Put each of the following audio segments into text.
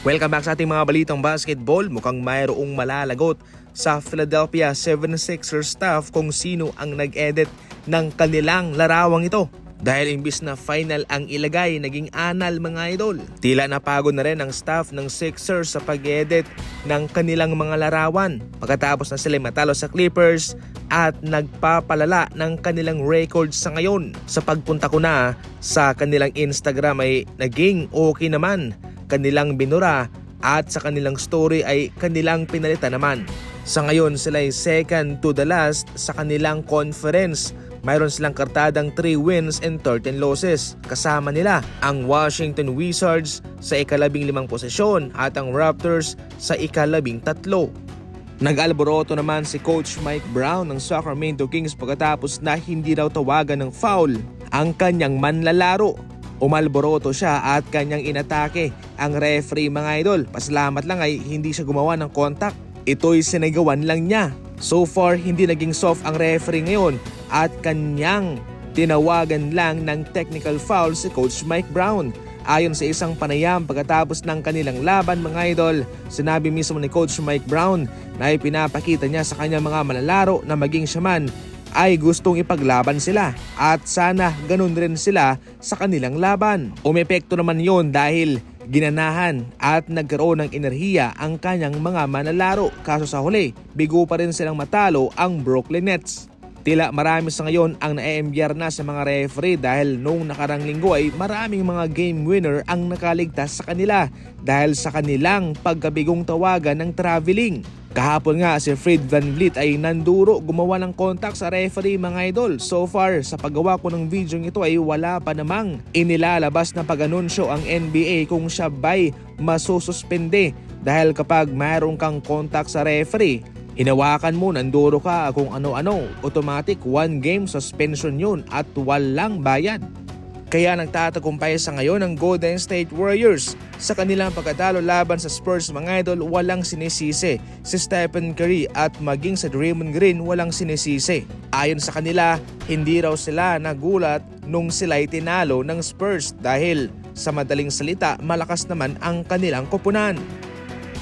Welcome back sa ating mga balitang basketball. Mukhang mayroong malalagot sa Philadelphia 76ers staff kung sino ang nag-edit ng kanilang larawang ito. Dahil imbis na final ang ilagay, naging anal mga idol. Tila napagod na rin ang staff ng Sixers sa pag-edit ng kanilang mga larawan. Pagkatapos na sila matalo sa Clippers at nagpapalala ng kanilang records sa ngayon. Sa pagpunta ko na sa kanilang Instagram ay naging okay naman. Kanilang binura at sa kanilang story ay kanilang pinalitan naman. Sa ngayon sila ay second to the last sa kanilang conference. Mayroon silang kartadang 3 wins and 13 losses. Kasama nila ang Washington Wizards sa ika-15 posisyon at ang Raptors sa ika-13. Nag-alboroto naman si Coach Mike Brown ng Sacramento Kings pagkatapos na hindi daw tawagan ng foul ang kanyang manlalaro. Umalboroto siya at kanyang inatake ang referee mga idol. Pasalamat lang ay hindi siya gumawa ng contact. Ito'y sinigawan lang niya. So far hindi naging soft ang referee ngayon at kanyang tinawagan lang ng technical foul si Coach Mike Brown. Ayon sa isang panayam pagkatapos ng kanilang laban mga idol, sinabi mismo ni Coach Mike Brown na ipinapakita niya sa kanyang mga manlalaro na maging siya man ay gustong ipaglaban sila at sana ganun rin sila sa kanilang laban. Umepekto naman yon dahil ginanahan at nagkaroon ng enerhiya ang kanyang mga manlalaro. Kaso sa huli, bigo pa rin silang matalo ang Brooklyn Nets. Tila marami sa ngayon ang na-embyar na sa mga referee dahil noong nakarang linggo ay maraming mga game winner ang nakaligtas sa kanila dahil sa kanilang pagkabigong tawagan ng traveling. Kahapon nga si Fred VanVleet ay nanduro gumawa ng contact sa referee mga idol. So far sa paggawa ko ng video ito ay wala pa namang inilalabas na pag-anunsyo ang NBA kung siya ba'y masususpende. Dahil kapag mayroon kang contact sa referee, hinawakan mo, nanduro ka kung ano-ano, automatic 1 game suspension yun at walang bayad. Kaya nagtatagumpay sa ngayon ang Golden State Warriors. Sa kanilang pagkatalo laban sa Spurs mga idol, walang sinisisi si Stephen Curry at maging sa Draymond Green walang sinisisi. Ayon sa kanila, hindi raw sila nagulat nung sila'y tinalo ng Spurs dahil sa madaling salita malakas naman ang kanilang koponan.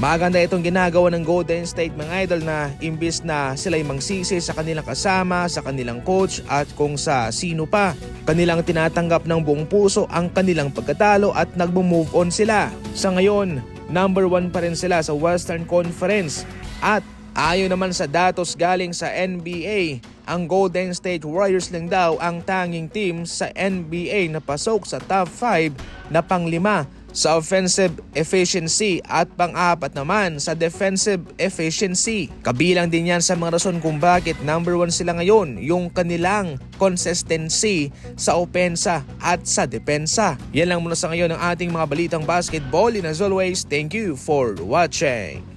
Maganda itong ginagawa ng Golden State mga idol na imbis na sila'y mangsisi sa kanilang kasama, sa kanilang coach at kung sa sino pa, kanilang tinatanggap ng buong puso ang kanilang pagkatalo at nagmo-move on sila. Sa ngayon, number 1 pa rin sila sa Western Conference at ayon naman sa datos galing sa NBA, ang Golden State Warriors lang daw ang tanging team sa NBA na pasok sa top 5 na pang-5 sa offensive efficiency at pang-apat naman sa defensive efficiency. Kabilang din yan sa mga rason kung bakit number 1 sila ngayon, yung kanilang consistency sa opensa at sa depensa. Yan lang muna sa ngayon ang ating mga balitang basketball. And as always, thank you for watching.